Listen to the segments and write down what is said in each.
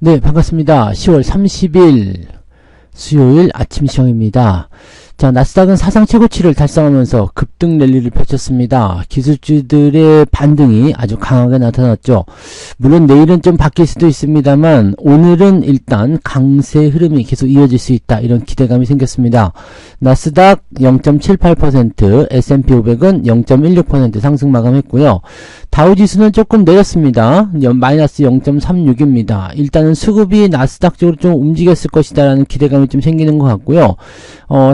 네, 반갑습니다. 10월 30일 수요일 아침 시황입니다. 자, 나스닥은 사상 최고치를 달성하면서 급등 랠리를 펼쳤습니다. 기술주들의 반등이 아주 강하게 나타났죠. 물론 내일은 좀 바뀔 수도 있습니다만 오늘은 일단 강세 흐름이 계속 이어질 수 있다, 이런 기대감이 생겼습니다. 나스닥 0.78%, S&P 500은 0.16% 상승 마감했고요. 다우지수는 조금 내렸습니다. 마이너스 0.36입니다. 일단은 수급이 나스닥 쪽으로 좀 움직였을 것이다 라는 기대감이 좀 생기는 것 같고요.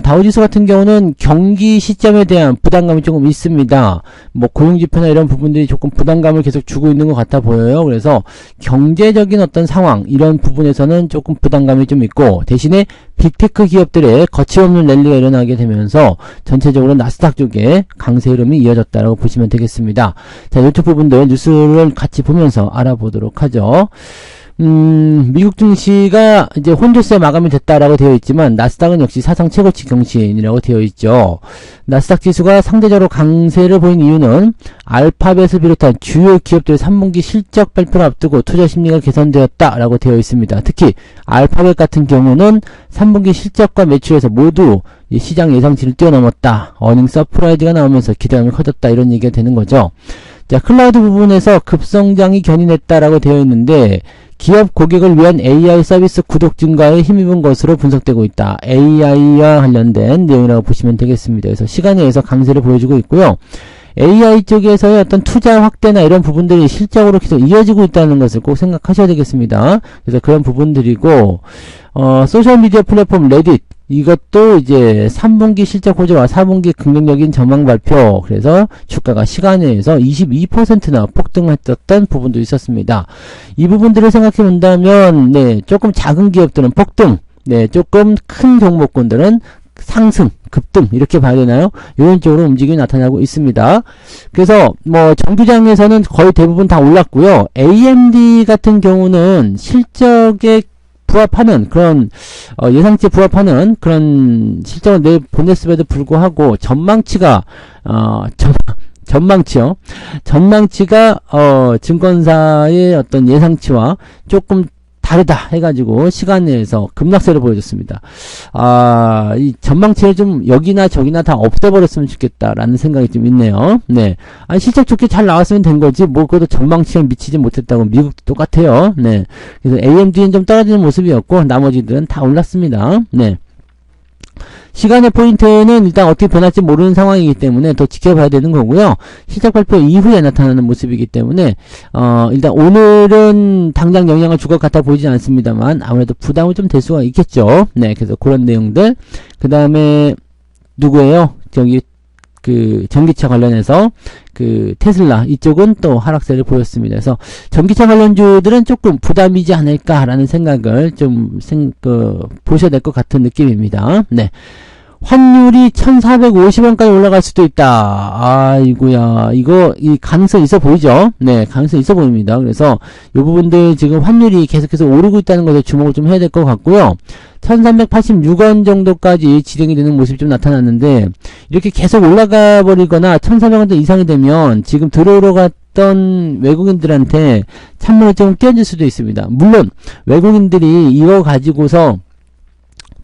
다우지수 같은 경우는 경기 시점에 대한 부담감이 조금 있습니다. 뭐 고용지표나 이런 부분들이 조금 부담감을 계속 주고 있는 것 같아 보여요. 그래서 경제적인 어떤 상황, 이런 부분에서는 조금 부담감이 좀 있고, 대신에 빅테크 기업들의 거침없는 랠리가 일어나게 되면서 전체적으로 나스닥 쪽에 강세 흐름이 이어졌다라고 보시면 되겠습니다. 자, 이쪽 부분들 뉴스를 같이 보면서 알아보도록 하죠. 미국 증시가 이제 혼조세 마감이 됐다라고 되어 있지만 나스닥은 역시 사상 최고치 경신이라고 되어 있죠. 나스닥 지수가 상대적으로 강세를 보인 이유는 알파벳을 비롯한 주요 기업들의 3분기 실적 발표를 앞두고 투자 심리가 개선되었다라고 되어 있습니다. 특히 알파벳 같은 경우는 3분기 실적과 매출에서 모두 시장 예상치를 뛰어넘었다. 어닝 서프라이즈가 나오면서 기대감이 커졌다, 이런 얘기가 되는 거죠. 자, 클라우드 부분에서 급성장이 견인했다라고 되어 있는데, 기업 고객을 위한 AI 서비스 구독 증가에 힘입은 것으로 분석되고 있다. AI와 관련된 내용이라고 보시면 되겠습니다. 그래서 시간에 의해서 강세를 보여주고 있고요. AI 쪽에서의 어떤 투자 확대나 이런 부분들이 실적으로 계속 이어지고 있다는 것을 꼭 생각하셔야 되겠습니다. 그래서 그런 부분들이고, 소셜미디어 플랫폼 레딧, 이것도 이제 3분기 실적 호조와 4분기 긍정적인 전망 발표, 그래서 주가가 시간에 의해서 22%나 폭등했던 부분도 있었습니다. 이 부분들을 생각해 본다면, 네, 조금 작은 기업들은 폭등, 네, 조금 큰 종목군들은 상승, 급등, 이렇게 봐야 되나요? 이런 쪽으로 움직임이 나타나고 있습니다. 그래서 뭐 정규장에서는 거의 대부분 다 올랐고요. AMD 같은 경우는 실적에 부합하는 그런 예상치에 부합하는 그런 실적을 보냈음에도 불구하고 전망치가 전망치가 증권사의 어떤 예상치와 조금 다르다 해가지고 시간 내에서 급락세를 보여줬습니다. 이 전망치를 좀 여기나 저기나 다 없애버렸으면 좋겠다라는 생각이 좀 있네요. 네. 실적 좋게 잘 나왔으면 된 거지, 뭐, 그것도 전망치에 미치지 못했다고. 미국도 똑같아요. 네. 그래서 AMD는 좀 떨어지는 모습이었고, 나머지들은 다 올랐습니다. 네. 시간의 포인트는 일단 어떻게 변할지 모르는 상황이기 때문에 더 지켜봐야 되는 거고요. 실적 발표 이후에 나타나는 모습이기 때문에 일단 오늘은 당장 영향을 줄 것 같아 보이진 않습니다만 아무래도 부담은 좀 될 수가 있겠죠. 네, 그래서 그런 내용들. 그 다음에 누구예요? 저기 그 전기차 관련해서 그 테슬라 이쪽은 또 하락세를 보였습니다. 그래서 전기차 관련주들은 조금 부담이지 않을까라는 생각을 좀 보셔야 될 것 같은 느낌입니다. 네. 환율이 1450원까지 올라갈 수도 있다. 아이고야, 이 가능성 있어 보이죠? 네, 가능성 있어 보입니다. 그래서 이 부분들 지금 환율이 계속해서 오르고 있다는 것에 주목을 좀 해야 될 것 같고요. 1386원 정도까지 진행이 되는 모습이 좀 나타났는데, 이렇게 계속 올라가 버리거나 1400원대 이상이 되면 지금 들어오러 갔던 외국인들한테 찬물을 좀 끼얹을 수도 있습니다. 물론 외국인들이 이거 가지고서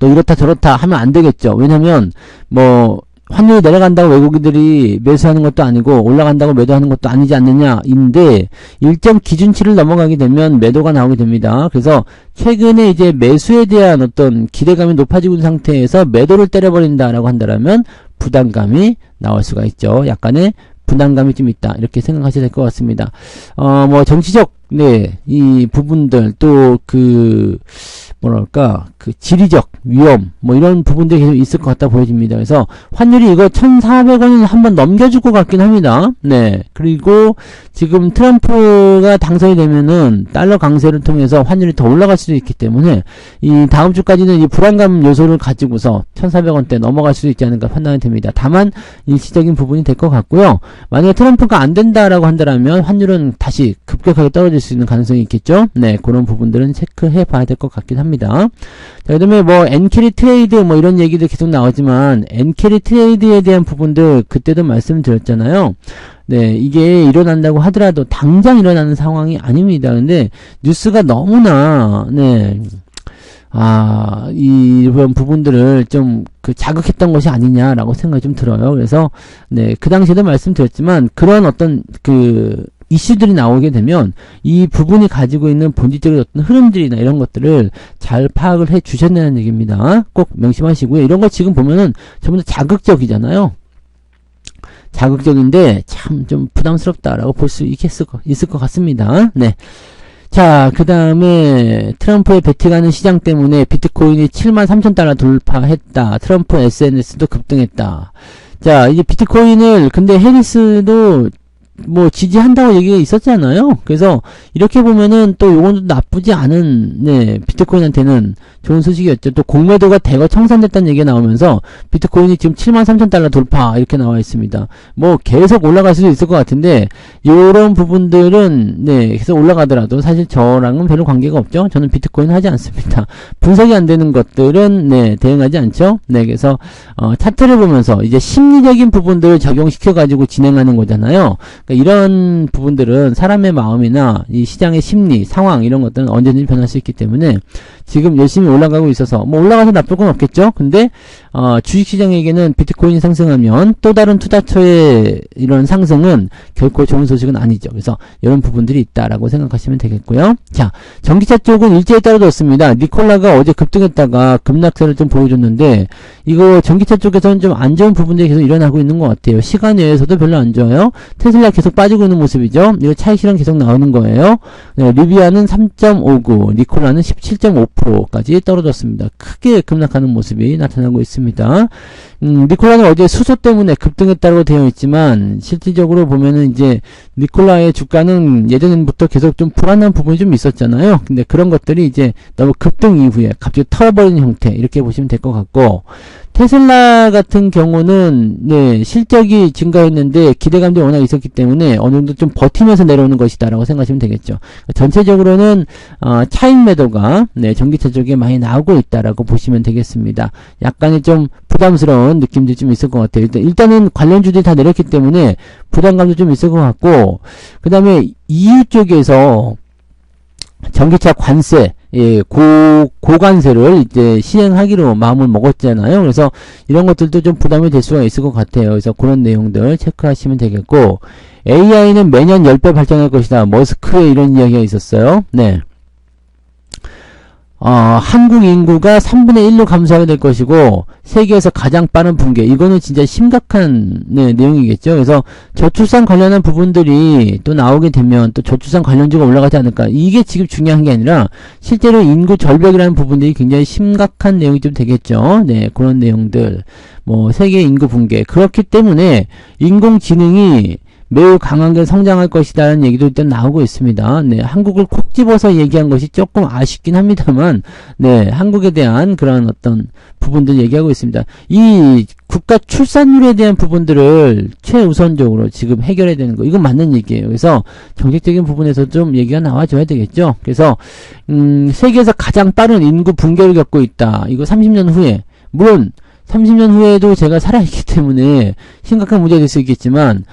또 이렇다 저렇다 하면 안 되겠죠. 왜냐면 뭐 환율이 내려간다고 외국인들이 매수하는 것도 아니고 올라간다고 매도하는 것도 아니지 않느냐인데, 일정 기준치를 넘어가게 되면 매도가 나오게 됩니다. 그래서 최근에 이제 매수에 대한 어떤 기대감이 높아지고 있는 상태에서 매도를 때려버린다라고 한다면 부담감이 나올 수가 있죠. 약간의 부담감이 좀 있다, 이렇게 생각하셔야 될 것 같습니다. 뭐 정치적, 네, 이 부분들 또 그 지리적 위험, 뭐 이런 부분들이 계속 있을 것 같다 보여집니다. 그래서 환율이 이거 1400원을 한번 넘겨줄 것 같긴 합니다. 네. 그리고 지금 트럼프가 당선이 되면은 달러 강세를 통해서 환율이 더 올라갈 수도 있기 때문에 이 다음 주까지는 이 불안감 요소를 가지고서 1400원대 넘어갈 수도 있지 않을까 판단이 됩니다. 다만 일시적인 부분이 될 것 같고요. 만약에 트럼프가 안 된다라고 한다면 환율은 다시 급격하게 떨어질 수 있는 가능성이 있겠죠. 네. 그런 부분들은 체크해 봐야 될 것 같긴 합니다. 자, 그 다음에 뭐 엔캐리 트레이드 뭐 이런 얘기도 계속 나오지만 엔캐리 트레이드에 대한 부분들 그때도 말씀드렸잖아요. 네, 이게 일어난다고 하더라도 당장 일어나는 상황이 아닙니다. 근데 뉴스가 너무나 네, 이런 부분들을 좀 자극했던 것이 아니냐라고 생각이 좀 들어요. 그래서 네, 그 당시에도 말씀드렸지만 그런 어떤 이슈들이 나오게 되면 이 부분이 가지고 있는 본질적인 어떤 흐름들이나 이런 것들을 잘 파악을 해 주셨다는 얘기입니다. 꼭 명심하시고요. 이런 거 지금 보면은 전부 다 자극적이잖아요. 자극적인데 참 좀 부담스럽다라고 볼 수 있을 것 같습니다. 네. 자, 그 다음에 트럼프의 배팅하는 시장 때문에 비트코인이 73,000달러 돌파했다. 트럼프 SNS도 급등했다. 자, 이제 비트코인을 근데 해리스도 뭐 지지한다고 얘기가 있었잖아요. 그래서 이렇게 보면은 또 요건 나쁘지 않은 네, 비트코인한테는 좋은 소식이었죠. 또 공매도가 대거 청산됐다는 얘기가 나오면서 비트코인이 지금 73,000달러 돌파 이렇게 나와 있습니다. 뭐 계속 올라갈 수도 있을 것 같은데 요런 부분들은 네, 계속 올라가더라도 사실 저랑은 별로 관계가 없죠. 저는 비트코인 하지 않습니다. 분석이 안 되는 것들은 네, 대응하지 않죠. 네, 그래서 차트를 보면서 이제 심리적인 부분들을 적용시켜 가지고 진행하는 거잖아요. 그러니까 이런 부분들은 사람의 마음이나 이 시장의 심리, 상황 이런 것들은 언제든지 변할 수 있기 때문에 지금 열심히 올라가고 있어서 뭐 올라가서 나쁠 건 없겠죠. 근데 주식시장에게는 비트코인이 상승하면 또 다른 투자처의 이런 상승은 결코 좋은 소식은 아니죠. 그래서 이런 부분들이 있다라고 생각하시면 되겠고요. 자, 전기차 쪽은 일제히 떨어졌습니다. 니콜라가 어제 급등했다가 급락세를 좀 보여줬는데 이거 전기차 쪽에서는 좀 안 좋은 부분들이 계속 일어나고 있는 것 같아요. 시간 외에서도 별로 안 좋아요. 테슬라 계속 빠지고 있는 모습이죠. 이거 차익 실현 계속 나오는 거예요. 네, 리비아는 3.59, 니콜라는 17.5%까지 떨어졌습니다. 크게 급락하는 모습이 나타나고 있습니다. 니콜라는 어제 수소 때문에 급등했다고 되어 있지만 실질적으로 보면은 이제 니콜라의 주가는 예전부터 계속 좀 불안한 부분이 좀 있었잖아요. 근데 그런 것들이 이제 너무 급등 이후에 갑자기 털어버리는 형태 이렇게 보시면 될 것 같고 테슬라 같은 경우는 네, 실적이 증가했는데 기대감도 워낙 있었기 때문에 어느 정도 좀 버티면서 내려오는 것이다라고 생각하시면 되겠죠. 전체적으로는 차익 매도가 네, 전기차 쪽에 많이 나오고 있다라고 보시면 되겠습니다. 약간의 좀 부담스러운 느낌도 좀 있을 것 같아요. 일단은 관련주들이 다 내렸기 때문에 부담감도 좀 있을 것 같고 그 다음에 EU 쪽에서 전기차 관세, 예, 고관세를 이제 시행하기로 마음을 먹었잖아요. 그래서 이런 것들도 좀 부담이 될 수가 있을 것 같아요. 그래서 그런 내용들 체크하시면 되겠고, AI는 매년 10배 발전할 것이다. 머스크의 이런 이야기가 있었어요. 네. 한국 인구가 3분의 1로 감소하게 될 것이고 세계에서 가장 빠른 붕괴 이거는 진짜 심각한 네, 내용이겠죠. 그래서 저출산 관련한 부분들이 또 나오게 되면 또 저출산 관련주가 올라가지 않을까. 이게 지금 중요한 게 아니라 실제로 인구 절벽이라는 부분들이 굉장히 심각한 내용이 좀 되겠죠. 네, 그런 내용들 뭐 세계 인구 붕괴 그렇기 때문에 인공지능이 매우 강하게 성장할 것이다라는 얘기도 일단 나오고 있습니다. 네, 한국을 콕 집어서 얘기한 것이 조금 아쉽긴 합니다만, 네, 한국에 대한 그런 어떤 부분들 얘기하고 있습니다. 이 국가 출산율에 대한 부분들을 최우선적으로 지금 해결해야 되는 거, 이건 맞는 얘기예요. 그래서 정책적인 부분에서 좀 얘기가 나와줘야 되겠죠. 그래서 세계에서 가장 빠른 인구 붕괴를 겪고 있다. 이거 30년 후에 물론 30년 후에도 제가 살아있기 때문에 심각한 문제가 될 수 있겠지만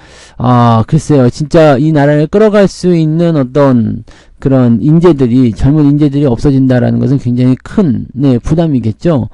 글쎄요 진짜 이 나라를 끌어갈 수 있는 어떤 그런 인재들이 젊은 인재들이 없어진다라는 것은 굉장히 큰 네, 부담이겠죠.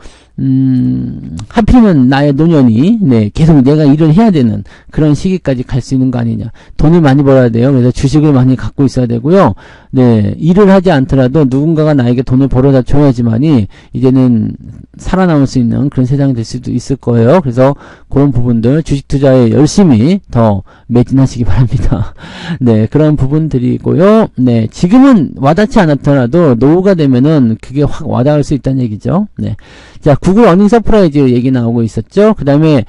하필이면 나의 노년이 네, 계속 내가 일을 해야 되는 그런 시기까지 갈 수 있는 거 아니냐. 돈을 많이 벌어야 돼요. 그래서 주식을 많이 갖고 있어야 되고요. 네, 일을 하지 않더라도 누군가가 나에게 돈을 벌어다 줘야지만이 이제는 살아남을 수 있는 그런 세상이 될 수도 있을 거예요. 그래서 그런 부분들 주식 투자에 열심히 더 매진하시기 바랍니다. 네, 그런 부분들이고요. 네, 지금은 와닿지 않았더라도 노후가 되면은 그게 확 와닿을 수 있다는 얘기죠. 네. 자, 구글 어닝 서프라이즈 얘기 나오고 있었죠. 그 다음에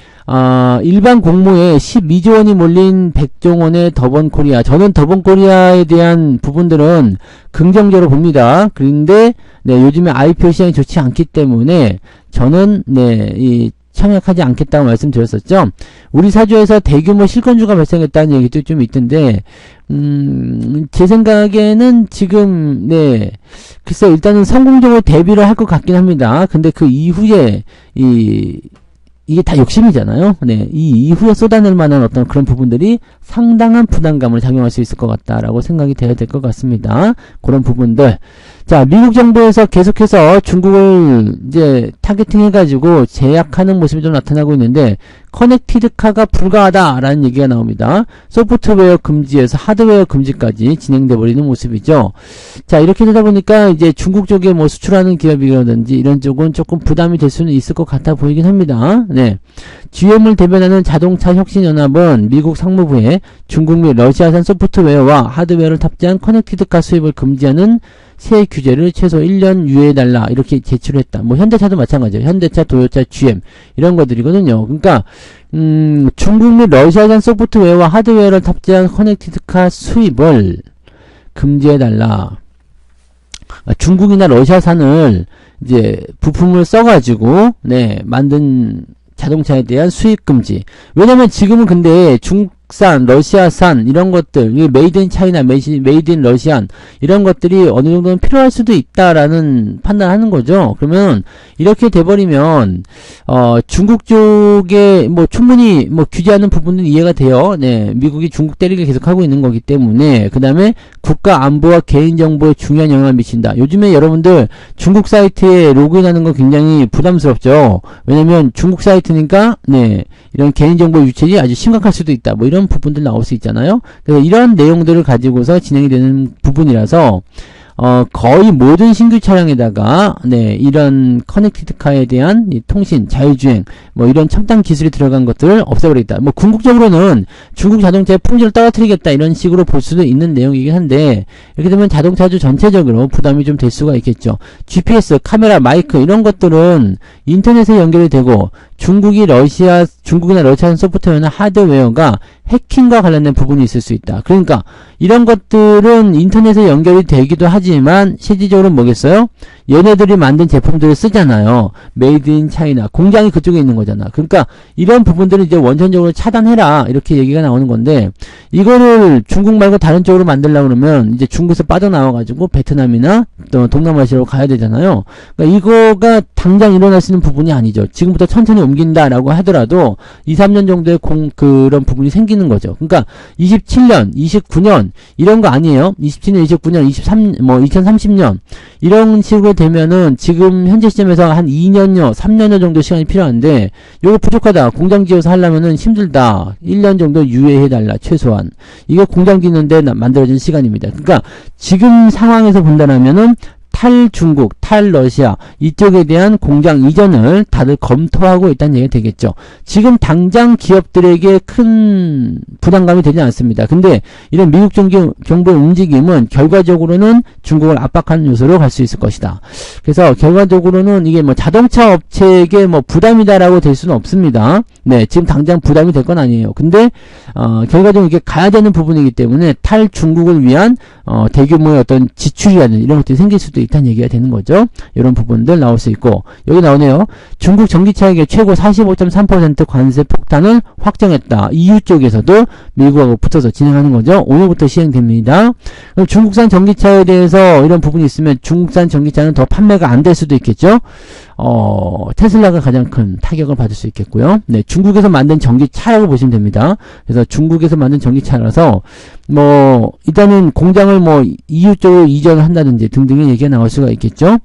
일반 공모에 12조 원이 몰린 백종원의 더본코리아. 저는 더본코리아에 대한 부분들은 긍정적으로 봅니다. 그런데 네, 요즘에 IPO 시장이 좋지 않기 때문에 저는 네, 이 청약하지 않겠다고 말씀드렸었죠. 우리 사주에서 대규모 실권주가 발생했다는 얘기도 좀 있던데 제 생각에는 지금 네 글쎄 일단은 성공적으로 데뷔를 할 것 같긴 합니다. 근데 그 이후에 이 이게 다 욕심이잖아요. 네, 이 이후에 쏟아낼 만한 어떤 그런 부분들이 상당한 부담감을 작용할 수 있을 것 같다라고 생각이 돼야 될 것 같습니다. 그런 부분들. 자, 미국 정부에서 계속해서 중국을 이제 타겟팅해가지고 제약하는 모습이 좀 나타나고 있는데, 커넥티드카가 불가하다라는 얘기가 나옵니다. 소프트웨어 금지에서 하드웨어 금지까지 진행돼 버리는 모습이죠. 자, 이렇게 되다 보니까 이제 중국 쪽에 뭐 수출하는 기업이라든지 이런 쪽은 조금 부담이 될 수는 있을 것 같아 보이긴 합니다. 네. GM을 대변하는 자동차 혁신연합은 미국 상무부에 중국 및 러시아산 소프트웨어와 하드웨어를 탑재한 커넥티드카 수입을 금지하는 새 규제를 최소 1년 유예해달라 이렇게 제출했다. 뭐 현대차도 마찬가지예요. 현대차, 도요타, GM 이런 것들이거든요. 그러니까 중국 및 러시아산 소프트웨어와 하드웨어를 탑재한 커넥티드카 수입을 금지해달라. 중국이나 러시아산을 이제 부품을 써가지고 네 만든 자동차에 대한 수입 금지. 왜냐면 지금은 근데 중국산, 러시아산 이런 것들, 메이드 인 차이나, 메이드 인 러시안 이런 것들이 어느 정도는 필요할 수도 있다라는 판단하는 거죠. 그러면 이렇게 돼버리면 중국 쪽에 뭐 충분히 뭐 규제하는 부분은 이해가 돼요. 네, 미국이 중국 때리기를 계속하고 있는 거기 때문에. 그 다음에 국가 안보와 개인정보에 중요한 영향을 미친다. 요즘에 여러분들 중국 사이트에 로그인하는 거 굉장히 부담스럽죠. 왜냐면 중국 사이트니까 네 이런 개인정보 유출이 아주 심각할 수도 있다. 뭐 이런 부분들 나올 수 있잖아요. 그래서 이런 내용들을 가지고서 진행이 되는 부분이라서 거의 모든 신규 차량에다가 네 이런 커넥티드카에 대한 이 통신, 자율주행 뭐 이런 첨단 기술이 들어간 것들을 없애버리겠다. 뭐 궁극적으로는 중국 자동차의 품질을 떨어뜨리겠다 이런 식으로 볼 수도 있는 내용이긴 한데, 이렇게 되면 자동차주 전체적으로 부담이 좀 될 수가 있겠죠. GPS, 카메라, 마이크 이런 것들은 인터넷에 연결이 되고 중국이나 러시아 소프트웨어나 하드웨어가 해킹과 관련된 부분이 있을 수 있다. 그러니까 이런 것들은 인터넷에 연결이 되기도 하지만 실질적으로 뭐겠어요? 얘네들이 만든 제품들을 쓰잖아요. 메이드 인 차이나 공장이 그쪽에 있는 거잖아. 그러니까 이런 부분들을 이제 원천적으로 차단해라 이렇게 얘기가 나오는 건데, 이거를 중국 말고 다른 쪽으로 만들려고 그러면 이제 중국에서 빠져나와가지고 베트남이나 또 동남아시아로 가야 되잖아요. 그러니까 이거가 당장 일어날 수 있는 부분이 아니죠. 지금부터 천천히 옮긴다라고 하더라도 2, 3년 정도의 그런 부분이 생기는 거죠. 그러니까 27년, 29년 이런 거 아니에요. 27년, 29년, 2030년 이런 식으로 되면은 지금 현재 시점에서 한 2년여, 3년여 정도 시간이 필요한데 요거 부족하다. 공장 지어서 하려면은 힘들다. 1년 정도 유예해달라. 최소한. 이거 공장 짓는데 만들어진 시간입니다. 그러니까 지금 상황에서 본다면은 탈중국, 탈러시아 이쪽에 대한 공장 이전을 다들 검토하고 있다는 얘기가 되겠죠. 지금 당장 기업들에게 큰 부담감이 되지 않습니다. 근데 이런 미국 정부의 움직임은 결과적으로는 중국을 압박하는 요소로 갈 수 있을 것이다. 그래서 결과적으로는 이게 뭐 자동차 업체에게 뭐 부담이다라고 될 수는 없습니다. 네, 지금 당장 부담이 될 건 아니에요. 근데 결과적으로 이게 가야 되는 부분이기 때문에 탈중국을 위한 대규모의 어떤 지출이라는 이런 것들이 생길 수도 있다는 얘기가 되는 거죠. 이런 부분들 나올 수 있고, 여기 나오네요. 중국 전기차에게 최고 45.3% 관세 폭탄을 확정했다. EU 쪽에서도 미국하고 붙어서 진행하는 거죠. 오늘부터 시행됩니다. 그럼 중국산 전기차에 대해서 이런 부분이 있으면 중국산 전기차는 더 판매가 안 될 수도 있겠죠. 테슬라가 가장 큰 타격을 받을 수 있겠고요. 네, 중국에서 만든 전기차라고 보시면 됩니다. 그래서 중국에서 만든 전기차라서 뭐 일단은 공장을 뭐 EU 쪽으로 이전을 한다든지 등등의 얘기가 나올 수가 있겠죠.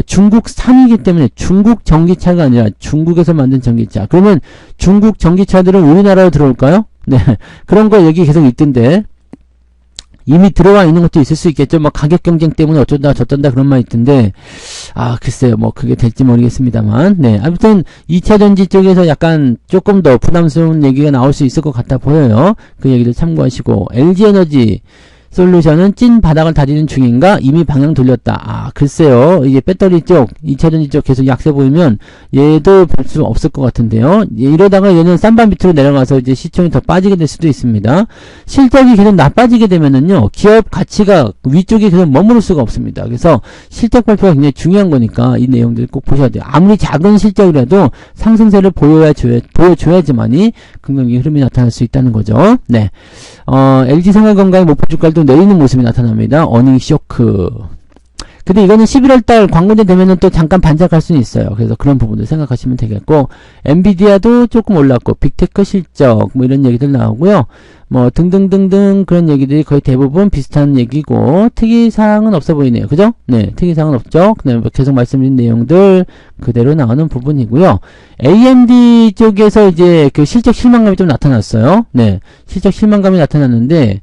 중국산이기 때문에 중국 전기차가 아니라 중국에서 만든 전기차. 그러면 중국 전기차들은 우리나라로 들어올까요? 네, 그런 거 얘기 계속 있던데. 이미 들어와 있는 것도 있을 수 있겠죠. 뭐 가격 경쟁 때문에 어쩐다 저쩐다 그런 말 있던데, 글쎄요, 뭐 그게 될지 모르겠습니다만, 네, 아무튼 2차 전지 쪽에서 약간 조금 더 부담스러운 얘기가 나올 수 있을 것 같아 보여요. 그 얘기를 참고하시고, LG에너지 솔루션은 찐 바닥을 다지는 중인가? 이미 방향 돌렸다. 글쎄요. 이게 배터리 쪽, 2차전지 쪽 계속 약세 보이면 얘도 볼 수 없을 것 같은데요. 이러다가 얘는 싼반 밑으로 내려가서 이제 시총이 더 빠지게 될 수도 있습니다. 실적이 계속 나빠지게 되면은요, 기업 가치가 위쪽에 계속 머무를 수가 없습니다. 그래서 실적 발표가 굉장히 중요한 거니까 이 내용들 꼭 보셔야 돼요. 아무리 작은 실적이라도 상승세를 보여줘야지만이 긍정적인 흐름이 나타날 수 있다는 거죠. 네. LG생활건강의 목표 주가도 내리는 모습이 나타납니다. 어닝 쇼크. 근데 이거는 11월달 광고제 되면은 또 잠깐 반짝할 수는 있어요. 그래서 그런 부분도 생각하시면 되겠고, 엔비디아도 조금 올랐고, 빅테크 실적, 뭐 이런 얘기들 나오고요. 뭐 등등등등 그런 얘기들이 거의 대부분 비슷한 얘기고, 특이사항은 없어 보이네요. 그죠? 네, 특이사항은 없죠. 그다음에 계속 말씀드린 내용들 그대로 나오는 부분이고요. AMD 쪽에서 이제 그 실적 실망감이 좀 나타났어요. 네, 실적 실망감이 나타났는데,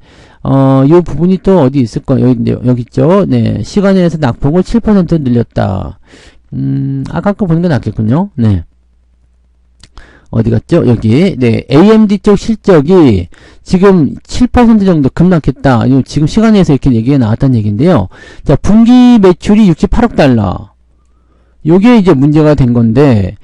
요 부분이 또 어디 있을 거예요? 여기 있죠? 네, 시간에서 낙폭을 7% 늘렸다. 아까 거 보는 게 낫겠군요. 네. 어디 갔죠? 여기. 네, AMD 쪽 실적이 지금 7% 정도 급락했다. 지금 시간에서 이렇게 얘기가 나왔다는 얘기인데요. 자, 분기 매출이 68억 달러. 요게 이제 문제가 된 건데,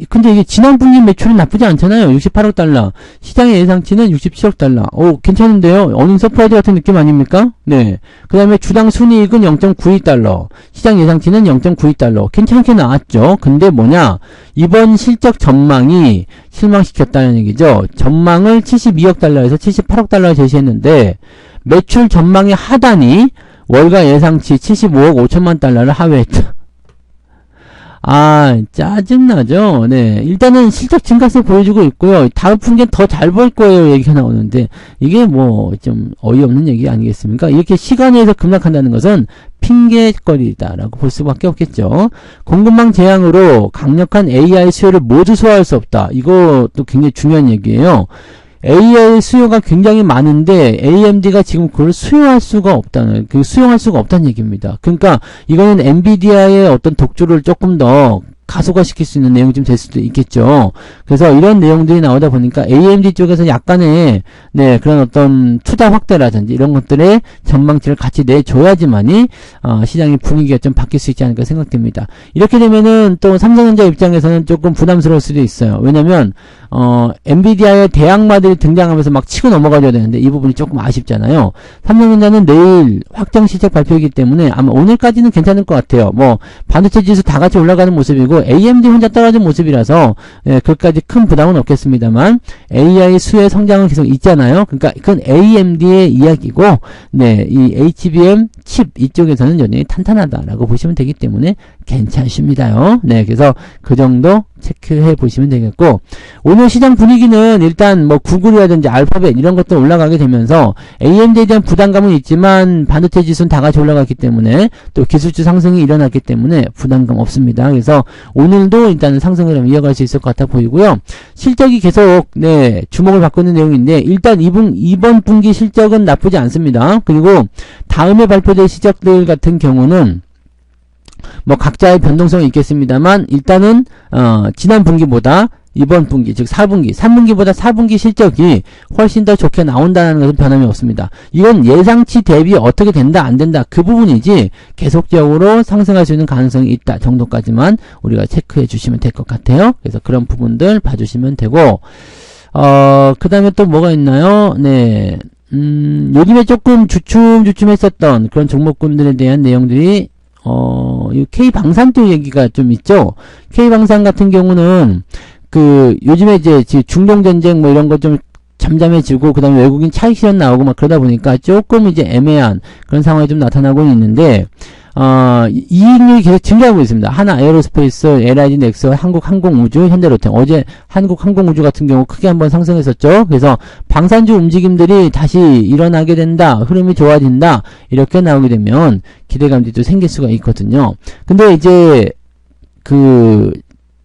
근데 이게 지난 분기 매출은 나쁘지 않잖아요. 68억 달러. 시장의 예상치는 67억 달러. 오, 괜찮은데요? 어닝 서프라이즈 같은 느낌 아닙니까? 네. 그 다음에 주당 순이익은 0.92달러. 시장 예상치는 0.92달러. 괜찮게 나왔죠. 근데 뭐냐? 이번 실적 전망이 실망시켰다는 얘기죠. 전망을 72억 달러에서 78억 달러에 제시했는데, 매출 전망의 하단이 월가 예상치 75억 5천만 달러를 하회했다. 아, 짜증나죠? 네. 일단은 실적 증가세 보여주고 있고요. 다음 분기엔 더 잘 보일 거예요. 얘기가 나오는데, 이게 뭐, 좀 어이없는 얘기 아니겠습니까? 이렇게 시간에서 급락한다는 것은 핑계거리다라고 볼 수밖에 없겠죠. 공급망 재앙으로 강력한 AI 수요를 모두 소화할 수 없다. 이것도 굉장히 중요한 얘기예요. AI 수요가 굉장히 많은데 AMD가 지금 그걸 수용할 수가 없다는 얘기입니다. 그러니까 이거는 엔비디아의 어떤 독주를 조금 더 가속화시킬 수 있는 내용이 좀 될 수도 있겠죠. 그래서 이런 내용들이 나오다 보니까 AMD 쪽에서 약간의 그런 어떤 투자 확대라든지 이런 것들의 전망치를 같이 내줘야지만이 시장의 분위기가 좀 바뀔 수 있지 않을까 생각됩니다. 이렇게 되면은 또 삼성전자 입장에서는 조금 부담스러울 수도 있어요. 왜냐면 엔비디아의 대항마들이 등장하면서 막 치고 넘어가줘야 되는데 이 부분이 조금 아쉽잖아요. 삼성전자는 내일 확정 실적 발표이기 때문에 아마 오늘까지는 괜찮을 것 같아요. 뭐 반도체 지수 다 같이 올라가는 모습이고 AMD 혼자 떨어진 모습이라서 그것까지 큰 부담은 없겠습니다만 AI 수의 성장은 계속 있잖아요. 그러니까 그건 AMD의 이야기고 이 HBM 칩 이쪽에서는 여전히 탄탄하다라고 보시면 되기 때문에 괜찮습니다요. 그래서 그 정도 체크해 보시면 되겠고, 오늘 시장 분위기는 일단 뭐 구글이라든지 알파벳 이런 것들 올라가게 되면서 AMD에 대한 부담감은 있지만 반도체 지수는 다 같이 올라갔기 때문에 또 기술주 상승이 일어났기 때문에 부담감 없습니다. 그래서 오늘도 일단은 상승을 이어갈 수 있을 것 같아 보이고요. 실적이 계속 주목을 받고 있는 내용인데 일단 이번 분기 실적은 나쁘지 않습니다. 그리고 다음에 발표될 실적들 같은 경우는 뭐 각자의 변동성이 있겠습니다만 일단은 지난 분기보다 이번 분기 즉 3분기보다 4분기 실적이 훨씬 더 좋게 나온다는 것은 변함이 없습니다. 이건 예상치 대비 어떻게 된다 안 된다 그 부분이지 계속적으로 상승할 수 있는 가능성이 있다 정도까지만 우리가 체크해 주시면 될 것 같아요. 그래서 그런 부분들 봐주시면 되고 그 다음에 또 뭐가 있나요? 요즘에 조금 주춤했었던 그런 종목군들에 대한 내용들이 이 K방산 쪽 얘기가 좀 있죠. K방산 같은 경우는 요즘에 이제 중동전쟁 뭐 이런 거 좀 잠잠해지고 그 다음에 외국인 차익 실현 나오고 막 그러다 보니까 조금 이제 애매한 그런 상황이 좀 나타나고 있는데 이익률이 계속 증가하고 있습니다. 하나 에어로스페이스, LIG 넥스, 한국항공우주, 현대로템. 어제 한국항공우주 같은 경우 크게 한번 상승했었죠. 그래서 방산주 움직임들이 다시 일어나게 된다. 흐름이 좋아진다. 이렇게 나오게 되면 기대감들도 생길 수가 있거든요. 근데 이제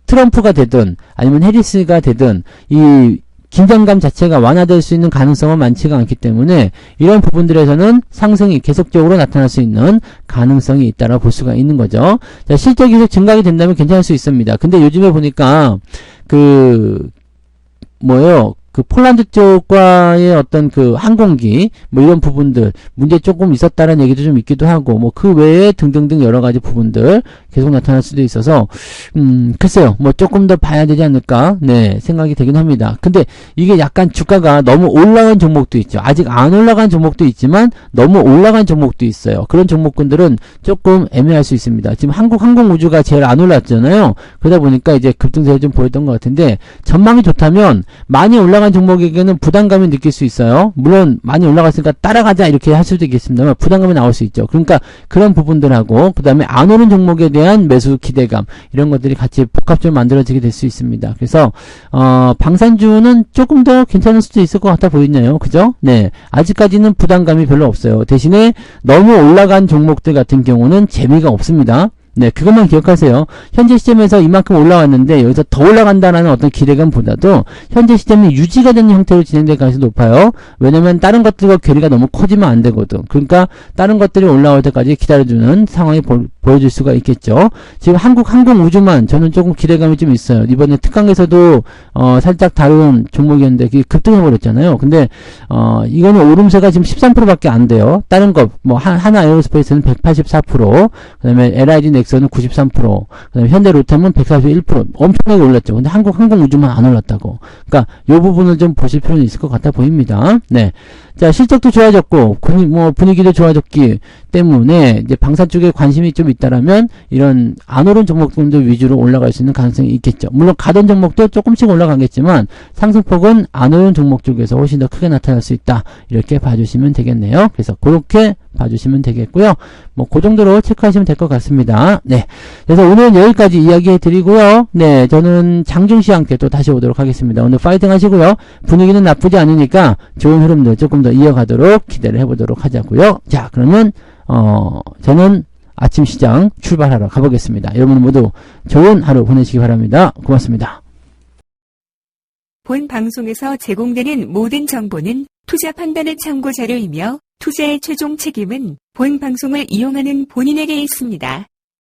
트럼프가 되든 아니면 해리스가 되든 이 긴장감 자체가 완화될 수 있는 가능성은 많지가 않기 때문에 이런 부분들에서는 상승이 계속적으로 나타날 수 있는 가능성이 있다라고 볼 수가 있는 거죠. 자, 실적이 계속 증가하게 된다면 괜찮을 수 있습니다. 근데 요즘에 보니까 폴란드 쪽과의 어떤 항공기 뭐 이런 부분들 문제 조금 있었다는 얘기도 좀 있기도 하고 뭐 그 외에 등등등 여러 가지 부분들 계속 나타날 수도 있어서 글쎄요 뭐 조금 더 봐야 되지 않을까 생각이 되긴 합니다. 근데 이게 약간 주가가 너무 올라간 종목도 있죠. 아직 안 올라간 종목도 있지만 너무 올라간 종목도 있어요. 그런 종목군들은 조금 애매할 수 있습니다. 지금 한국항공우주가 제일 안 올랐잖아요. 그러다 보니까 이제 급등세를 좀 보였던 것 같은데 전망이 좋다면 많이 올라간 올라간 종목에게는 부담감이 느낄 수 있어요. 물론 많이 올라갔으니까 따라가자 이렇게 할 수도 있겠습니다만 부담감이 나올 수 있죠. 그러니까 그런 부분들하고 그 다음에 안 오른 종목에 대한 매수 기대감 이런 것들이 같이 복합적으로 만들어지게 될 수 있습니다. 그래서 방산주는 조금 더 괜찮을 수도 있을 것 같아 보이네요. 그죠? 네, 아직까지는 부담감이 별로 없어요. 대신에 너무 올라간 종목들 같은 경우는 재미가 없습니다. 네, 그것만 기억하세요. 현재 시점에서 이만큼 올라왔는데 여기서 더 올라간다는 어떤 기대감보다도 현재 시점이 유지가 되는 형태로 진행될 가능성이 높아요. 왜냐면 다른 것들과 괴리가 너무 커지면 안 되거든. 그러니까 다른 것들이 올라올 때까지 기다려주는 상황이 보여줄 수가 있겠죠. 지금 한국항공우주만 저는 조금 기대감이 좀 있어요. 이번에 특강에서도 살짝 다룬 종목이었는데 그게 급등해버렸잖아요. 근데 이거는 오름세가 지금 13%밖에 안 돼요. 다른 거 뭐 하나 에어로스페이스는 184%, 그다음에 LIG 넥슨은 93%, 그다음에 현대 로템은 141% 엄청나게 올랐죠. 근데 한국항공우주만 안 올랐다고. 그러니까 요 부분을 좀 보실 필요는 있을 것 같아 보입니다. 네. 자, 실적도 좋아졌고 분위기도 좋아졌기 때문에 이제 방산 쪽에 관심이 좀 있다라면 이런 안 오른 종목들도 위주로 올라갈 수 있는 가능성이 있겠죠. 물론 가던 종목도 조금씩 올라가겠지만 상승폭은 안 오른 종목 쪽에서 훨씬 더 크게 나타날 수 있다. 이렇게 봐주시면 되겠네요. 그래서 그렇게 봐주시면 되겠고요. 뭐 그 정도로 체크하시면 될 것 같습니다. 네. 그래서 오늘은 여기까지 이야기해 드리고요. 네, 저는 장중시 함께 또 다시 오도록 하겠습니다. 오늘 파이팅 하시고요. 분위기는 나쁘지 않으니까 좋은 흐름들 조금 더 이어가도록 기대를 해보도록 하자고요. 자, 그러면 저는 아침 시장 출발하러 가보겠습니다. 여러분 모두 좋은 하루 보내시기 바랍니다. 고맙습니다. 본 방송에서 제공되는 모든 정보는 투자 판단의 참고 자료이며 투자의 최종 책임은 본 방송을 이용하는 본인에게 있습니다.